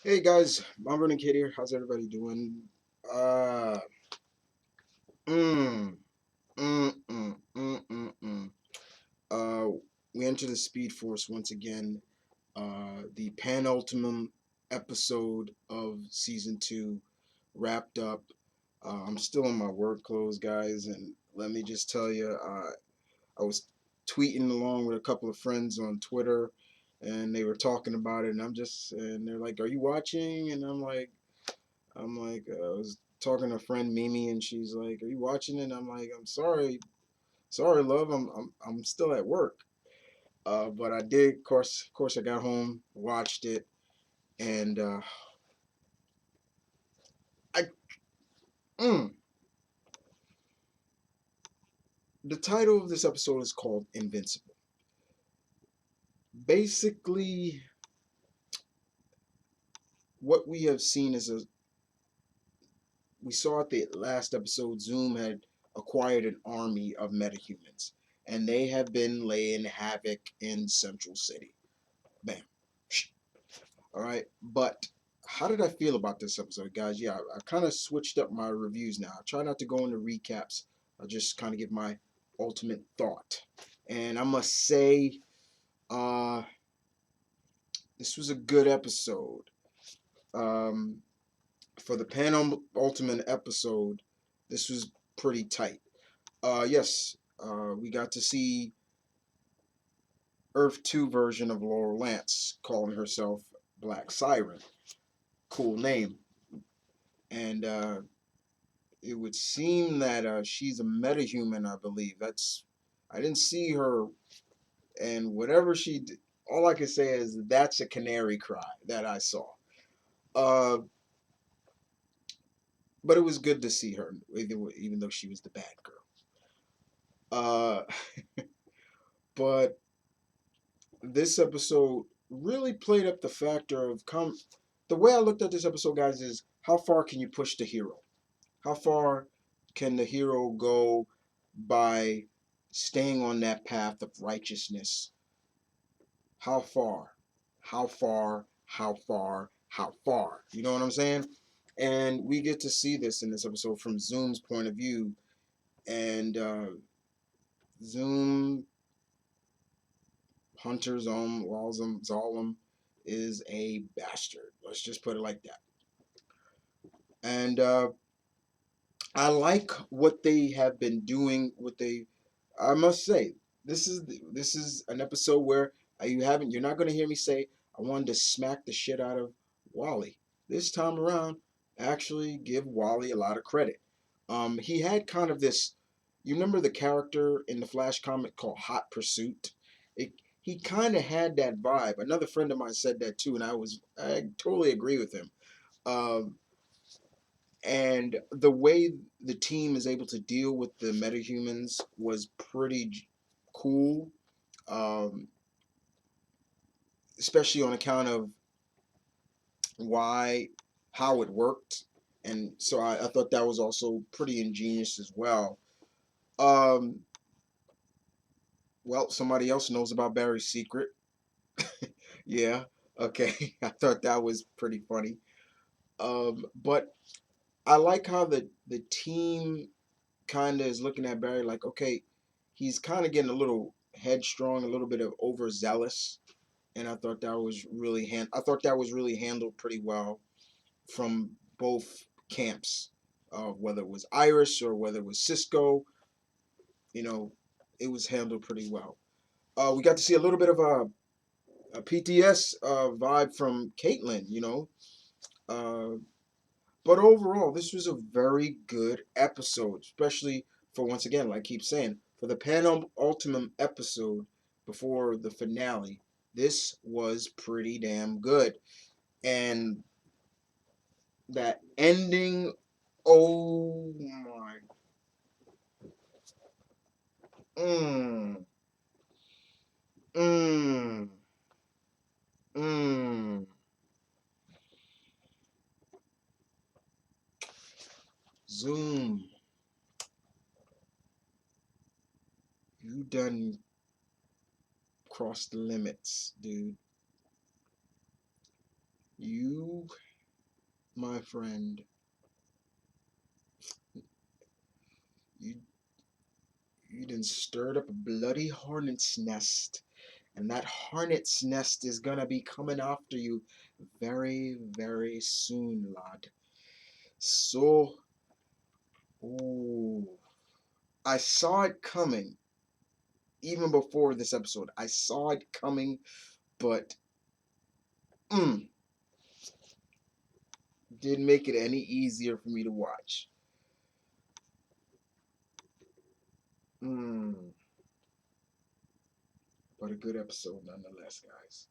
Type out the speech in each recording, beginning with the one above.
Hey guys, M.V.K here. How's everybody doing? Uh, mm, mm, mm, mm, mm, mm. Uh, we enter the Speed Force once again. The penultimate episode of season two wrapped up. I'm still in my work clothes, guys, and let me just tell you, I was tweeting along with a couple of friends on Twitter, and they were talking about it, and they're like, "Are you watching?" And I was talking to a friend Mimi, and she's like, "Are you watching it?" I'm like, "I'm sorry, sorry, love. I'm still at work." But I did, of course, I got home, watched it, and I, mm, the title of this episode is called Invincible. Basically, what we have seen is we saw at the last episode, Zoom had acquired an army of metahumans, and they have been laying havoc in Central City. Bam. All right. But how did I feel about this episode, guys? Yeah, I kind of switched up my reviews now. I try not to go into recaps. I just kind of give my ultimate thought. And I must say, uh, this was a good episode. Um, for the penultimate episode, this was pretty tight. Yes, we got to see Earth 2 version of Laurel Lance calling herself Black Siren. Cool name. And it would seem that she's a metahuman, I believe. I didn't see her, and whatever she did, all I can say is that's a canary cry that I saw. Uh, but it was good to see her, even though she was the bad girl. Uh, but this episode really played up the factor of the way I looked at this episode, guys, is how far can you push the hero? How far can the hero go by staying on that path of righteousness? How far? How far? How far? How far? You know what I'm saying? And we get to see this in this episode from Zoom's point of view. And Zoom, Hunter Zalem is a bastard. Let's just put it like that. And I like what they have been doing. I must say, this is an episode where you're not going to hear me say I wanted to smack the shit out of Wally. This time around, actually give Wally a lot of credit. He had kind of this. You remember the character in the Flash comic called Hot Pursuit? It, he kind of had that vibe. Another friend of mine said that too, and I totally agree with him. Um, and the way the team is able to deal with the metahumans was pretty cool, um, especially on account of why how it worked, and so I thought that was also pretty ingenious as well. Um, well, somebody else knows about Barry's secret. Yeah, okay. I thought that was pretty funny. But I like how the team kind of is looking at Barry like, okay, he's kind of getting a little headstrong, a little bit of overzealous, and I thought that was really handled pretty well from both camps, whether it was Iris or whether it was Cisco. You know, it was handled pretty well. We got to see a little bit of a PTS vibe from Caitlyn. Uh, But overall, this was a very good episode, especially for, once again, like I keep saying, for the penultimate episode before the finale. This was pretty damn good. And that ending, oh my. Mmm. Mmm. Mmm. Zoom. You done crossed the limits, dude. You, my friend, you you done stirred up a bloody hornet's nest, and that hornet's nest is gonna be coming after you very, very soon, lad. So, ooh, I saw it coming even before this episode. I saw it coming, but mm, didn't make it any easier for me to watch. Mm, but a good episode nonetheless, guys.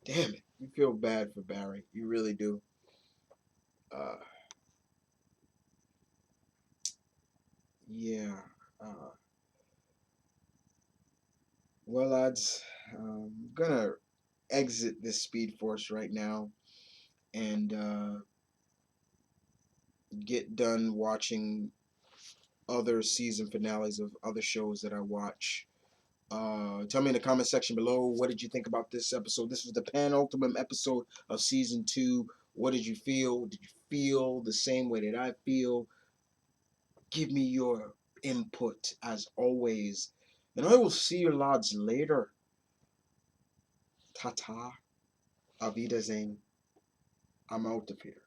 Damn it, you feel bad for Barry. You really do. Uh, yeah. Uh, well, lads, I'm gonna exit this Speed Force right now and get done watching other season finales of other shows that I watch. Tell me in the comment section below, what did you think about this episode? This was the penultimate episode of season 2. What did you feel? Did you feel the same way that I feel? Give me your input as always. And I will see you lads later. Ta ta. Auf Wiedersehen. I'm out of here.